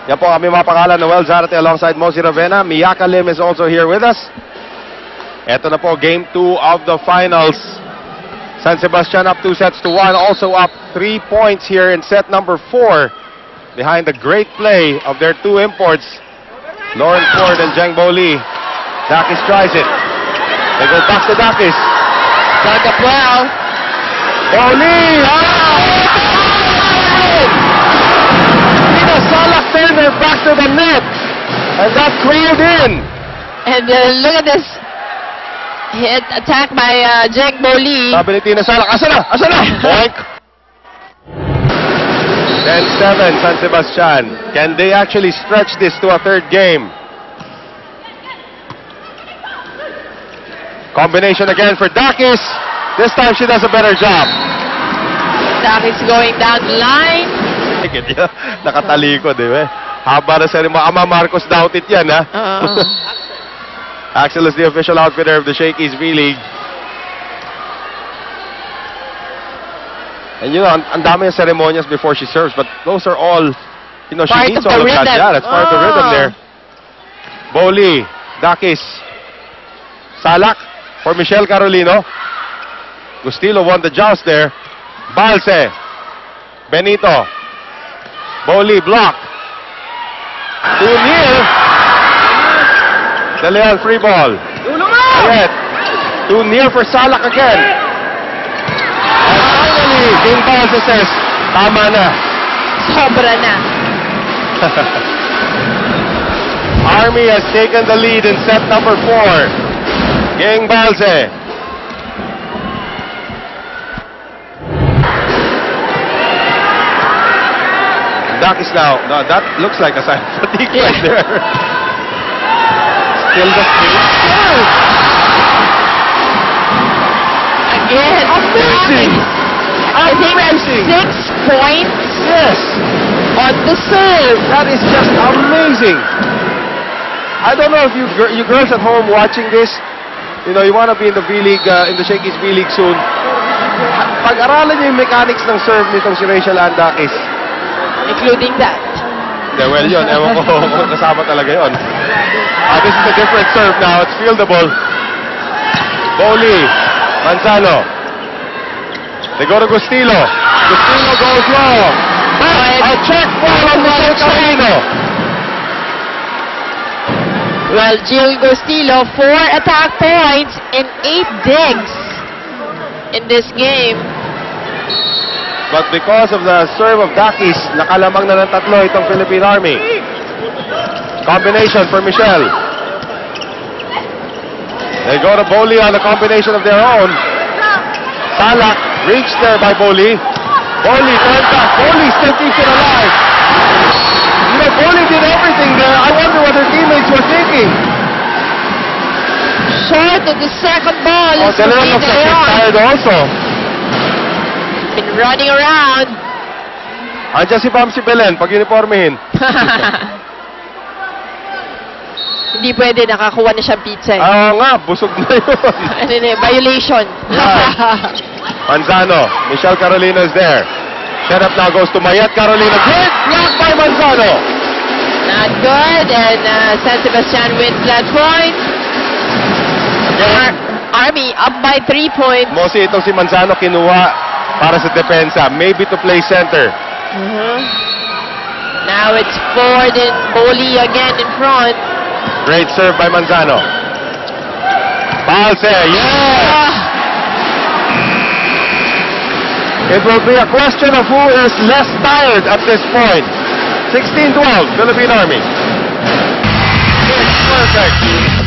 Yan po kami mga pangalan, Noel Zarate alongside Mosi Ravena. Miyaka Lim is also here with us. Ito na po, Game 2 of the finals. San Sebastian up 2-1, also up 3 points here in set number 4. Behind the great play of their two imports, Lauren Ford and Jeng Boli. Dakis tries it. They go back to Dakis. Got up well. Boli! Tina Salak turned her back to the net. And that cleared in. And look at this hit attack by Jeng Boli. Sabi ni Tina Salak, asa na? Asa na? Boink! 10-7, San Sebastian. Can they actually stretch this to a third game? Combination again for Dakis. This time she does a better job. Dakis going down the line. Nakatalikod, eh. Haba na sa Ama Marcos Doubt It yan, ha? Axel is the official outfitter of the Shakey's V-League. And you know, ang dami yung ceremonias before she serves, but those are all, you know, she needs all of that. Yeah, that's part of the rhythm there. Boli, Dakis, Salak for Michelle Carolino. Gustilo won the joust there. Balse, Benito, Boli block. Too near. De Leon free ball. Ayet. Too near for Salak again. And finally, Dean Balse says, tama na. Sobra na. Army has taken the lead in set number 4. Ging Balse. Dakis now. No, that looks like a sign of fatigue right there. Still the speed. Again. Amazing. I think that's 6 points. Yes. On the serve. That is just amazing. I don't know if you girls at home watching this, you know, you want to be in the V-League, in the Shakey's V-League soon. Pag-aralan niyo yung mechanics ng serve nitong si Rachel Ann Dakis. Including that. Yeah, well, yun. Ewan ko kung kasama talaga yun. This is a different serve now. It's fieldable. Boli. Manzano. They go to Gustilo. Gustilo goes low. A check ball on Michelle Carolino. Well, Jill Gustilo, 4 attack points and 8 digs in this game. But because of the serve of Dakis, nakalamang na ng 3 itong Philippine Army. Combination for Michelle. They go to Boli on a combination of their own. Salak reached there by Boli. Boli turned back. Boli still keeps it alive. You know, Boli did everything there. I wonder what her teammates were thinking. Short of the second ball. Oh, De Leon looks like he's tired also. Been running around. Andiyan si Bamsi Belen, pag-uniformihin. Hindi pwede, nakakuha na siyang pizza. Oo nga, busog na yun. Ano na, violation. Manzano, Michelle Carolino is there. Set up now goes to Mayet Carolino. Great block by Manzano. Not good, and San Sebastian wins that point. Army up by 3 points. Mosi, itong si Manzano kinuha para sa depensa. Maybe to play center. Now it's Ford and Boli again in front. Great serve by Manzano. Balse, yeah! It will be a question of who is less tired at this point. 16-12, Philippine Army. It's perfect.